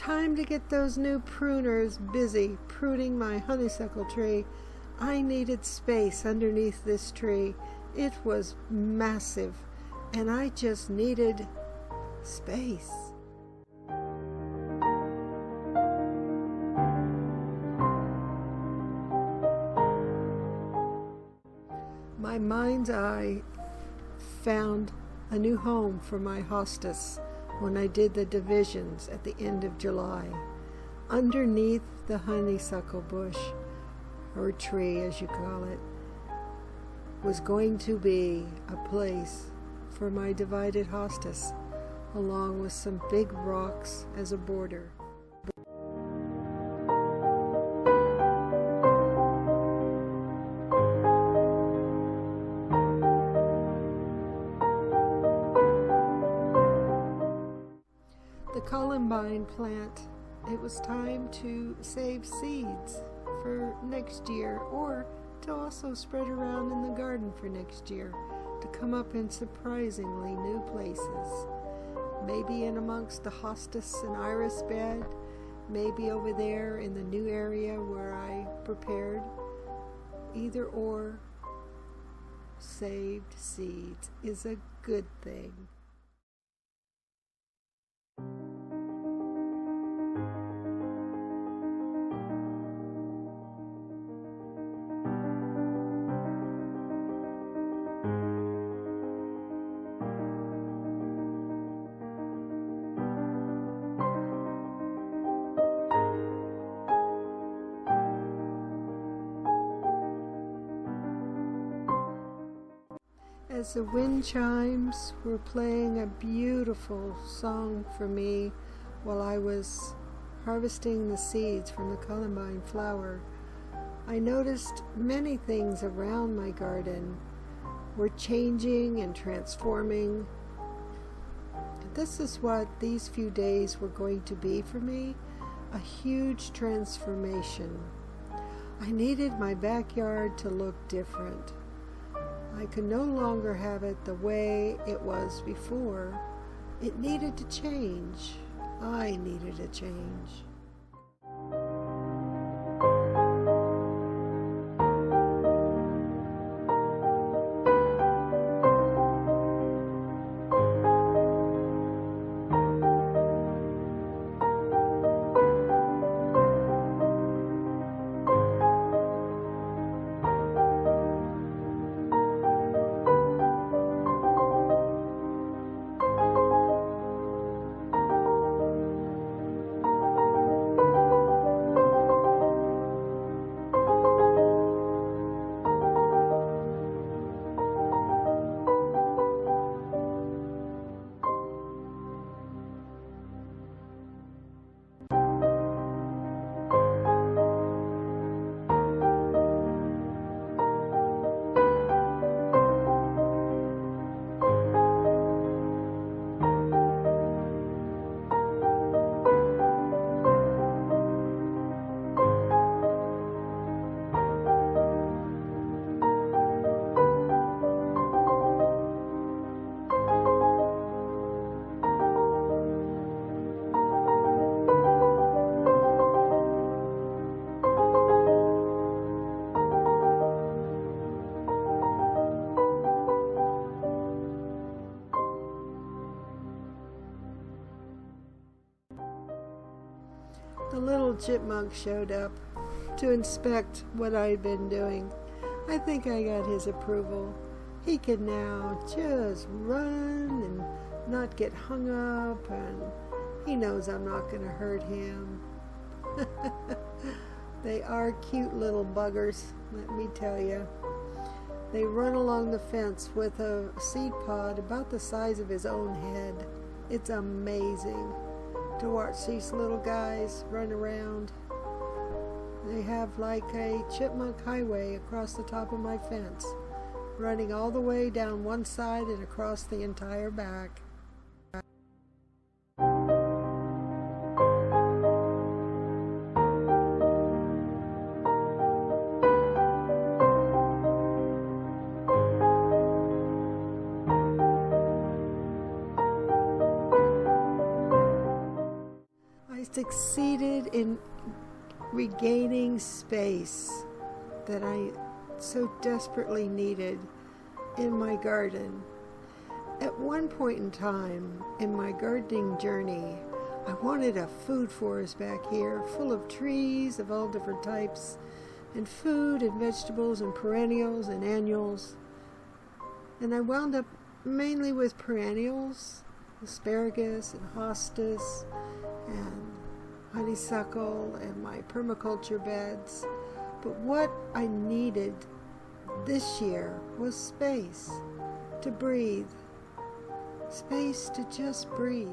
time to get those new pruners busy pruning my honeysuckle tree. I needed space underneath this tree. It was massive, and I just needed space. My mind's eye found a new home for my hostas when I did the divisions at the end of July. Underneath the honeysuckle bush, or tree as you call it, was going to be a place for my divided hostas, along with some big rocks as a border. The columbine plant, it was time to save seeds for next year, or to also spread around in the garden for next year, to come up in surprisingly new places. Maybe in amongst the hostas and iris bed, maybe over there in the new area where I prepared. Either or, saved seeds is a good thing. As the wind chimes were playing a beautiful song for me while I was harvesting the seeds from the columbine flower, I noticed many things around my garden were changing and transforming. This is what these few days were going to be for me, a huge transformation. I needed my backyard to look different. I could no longer have it the way it was before. It needed to change. I needed a change. The little chipmunk showed up to inspect what I'd been doing. I think I got his approval. He can now just run and not get hung up, and he knows I'm not going to hurt him. They are cute little buggers, let me tell you. They run along the fence with a seed pod about the size of his own head. It's amazing to watch these little guys run around. They have like a chipmunk highway across the top of my fence, running all the way down one side and across the entire back. I succeeded in regaining space that I so desperately needed in my garden. At one point in time in my gardening journey, I wanted a food forest back here full of trees of all different types, and food and vegetables and perennials and annuals. And I wound up mainly with perennials, asparagus and hostas and honeysuckle and my permaculture beds. But what I needed this year was space to breathe, space to just breathe.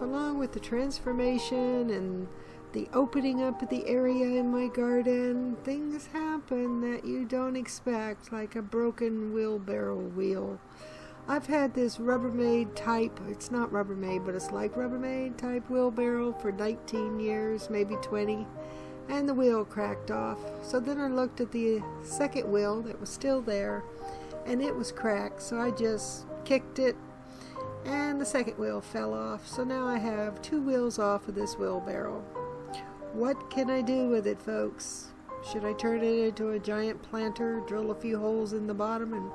Along with the transformation and the opening up of the area in my garden, things happen that you don't expect, like a broken wheelbarrow wheel. I've had this Rubbermaid type, it's not Rubbermaid, but it's like Rubbermaid type wheelbarrow for 19 years, maybe 20, and the wheel cracked off. So then I looked at the second wheel that was still there, and it was cracked, so I just kicked it, and the second wheel fell off. So now I have 2 wheels off of this wheelbarrow. What can I do with it, folks? Should I turn it into a giant planter, drill a few holes in the bottom, and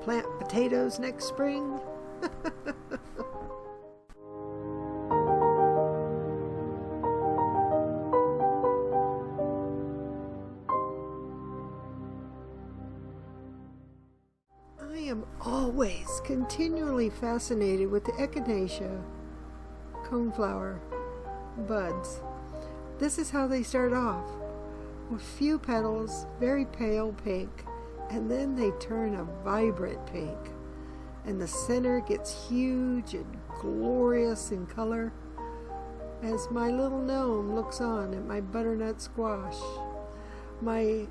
plant potatoes next spring? I am always continually fascinated with the echinacea coneflower buds. This is how they start off, with few petals, very pale pink, and then they turn a vibrant pink, and the center gets huge and glorious in color as my little gnome looks on at my butternut squash. My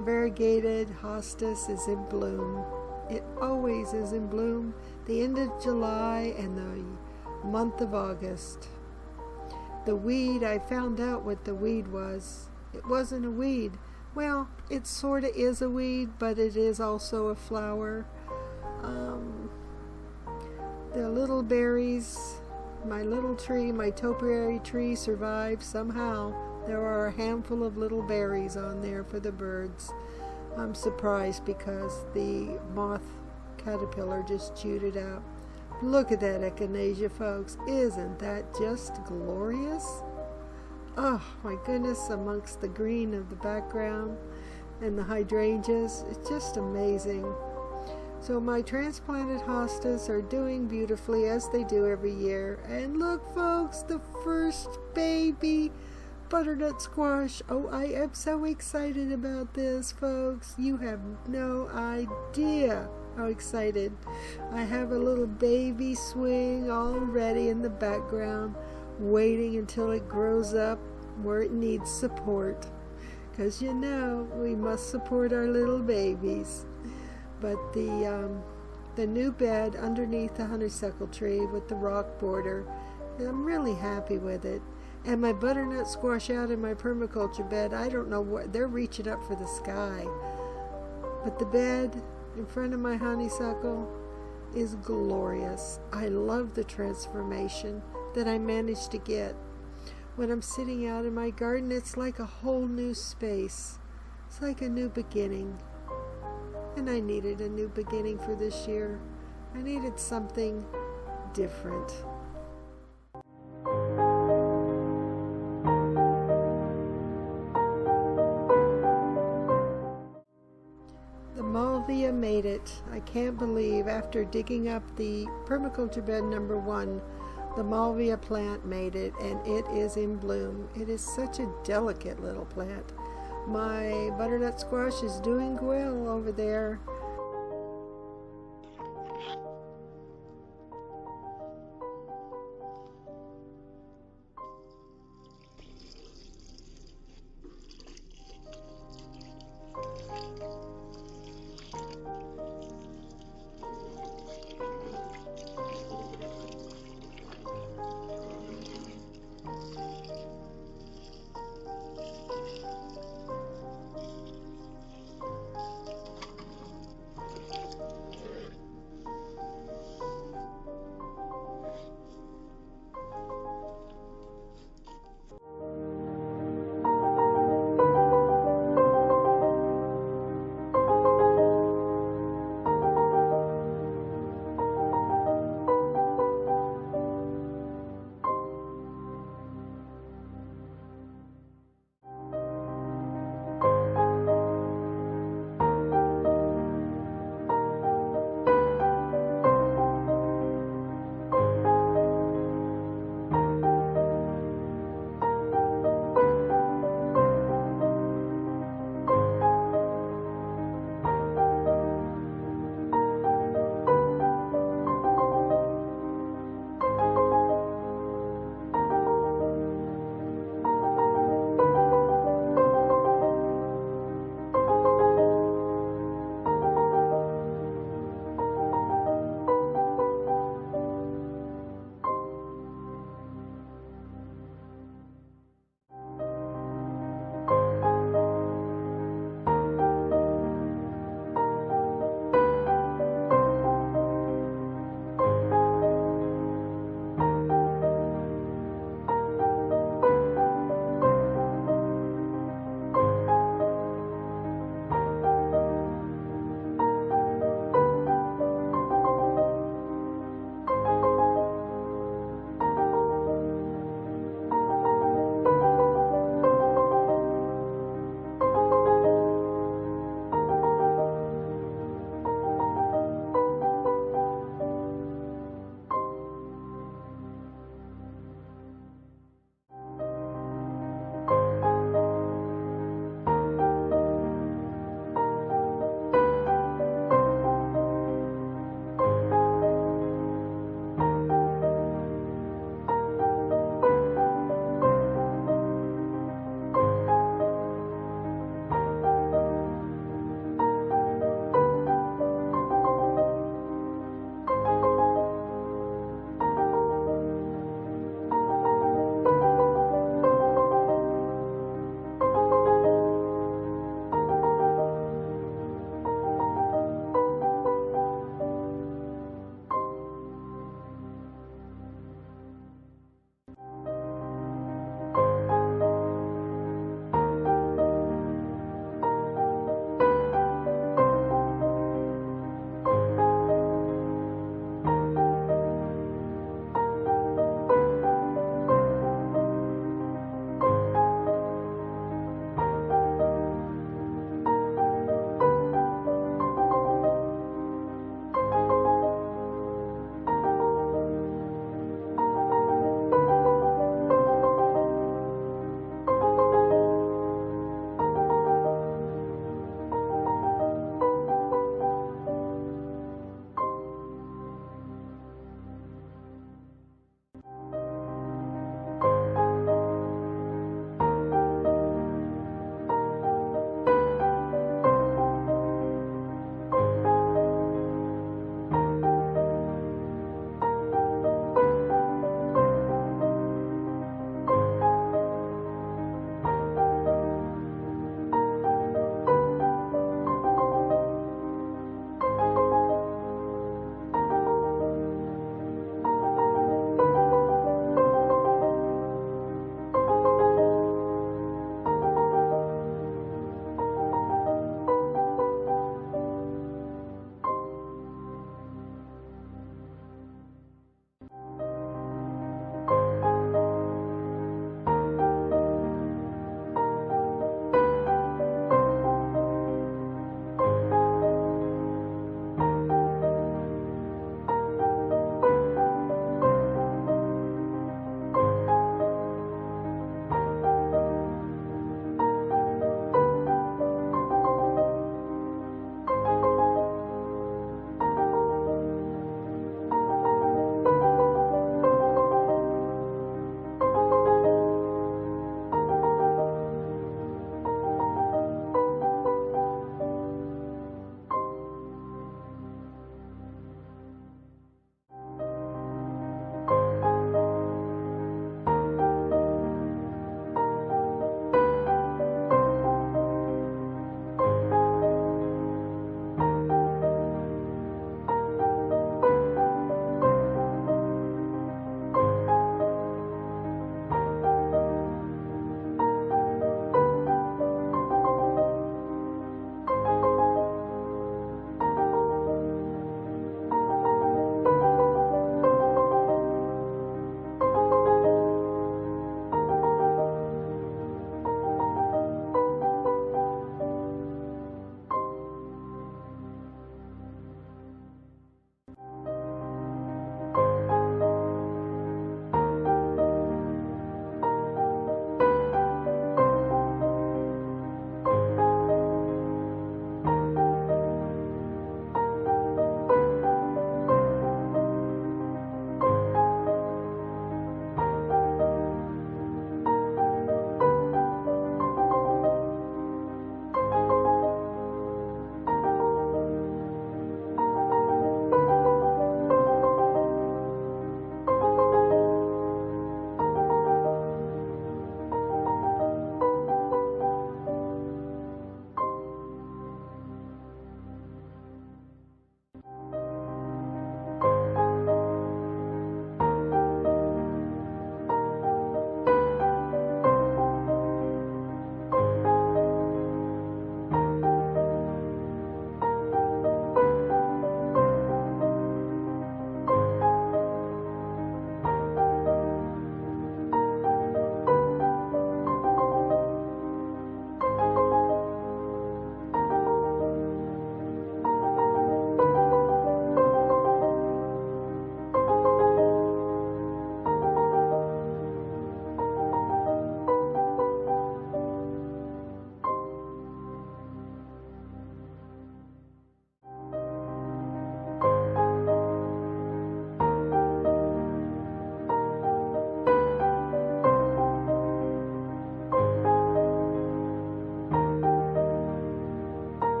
variegated hostas is in bloom. It always is in bloom, the end of July and the month of August. The weed, I found out what the weed was. It wasn't a weed. Well, it sort of is a weed, but it is also a flower. The little berries, my little tree, my topiary tree survived somehow. There are a handful of little berries on there for the birds. I'm surprised because the moth caterpillar just chewed it out. Look at that echinacea, folks. Isn't that just glorious? Oh my goodness, amongst the green of the background and the hydrangeas, it's just amazing. So my transplanted hostas are doing beautifully as they do every year. And look, folks, the first baby butternut squash. Oh, I am so excited about this, folks. You have no idea how excited. I have a little baby swing all ready in the background waiting until it grows up where it needs support. Because you know, we must support our little babies. But the new bed underneath the honeysuckle tree with the rock border, I'm really happy with it. And my butternut squash out in my permaculture bed, I don't know what, they're reaching up for the sky. But the bed in front of my honeysuckle is glorious. I love the transformation that I managed to get. When I'm sitting out in my garden, it's like a whole new space. It's like a new beginning. And I needed a new beginning for this year. I needed something different. The Malvia made it. I can't believe, after digging up the permaculture bed number 1, the Malvia plant made it, and it is in bloom. It is such a delicate little plant. My butternut squash is doing well over there.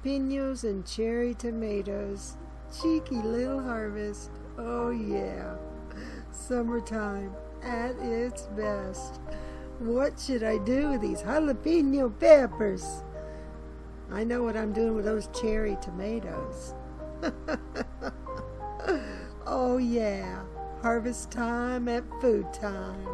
jalapenos and cherry tomatoes. Cheeky little harvest. Oh yeah. Summertime at its best. What should I do with these jalapeno peppers? I know what I'm doing with those cherry tomatoes. Oh yeah, harvest time at food time.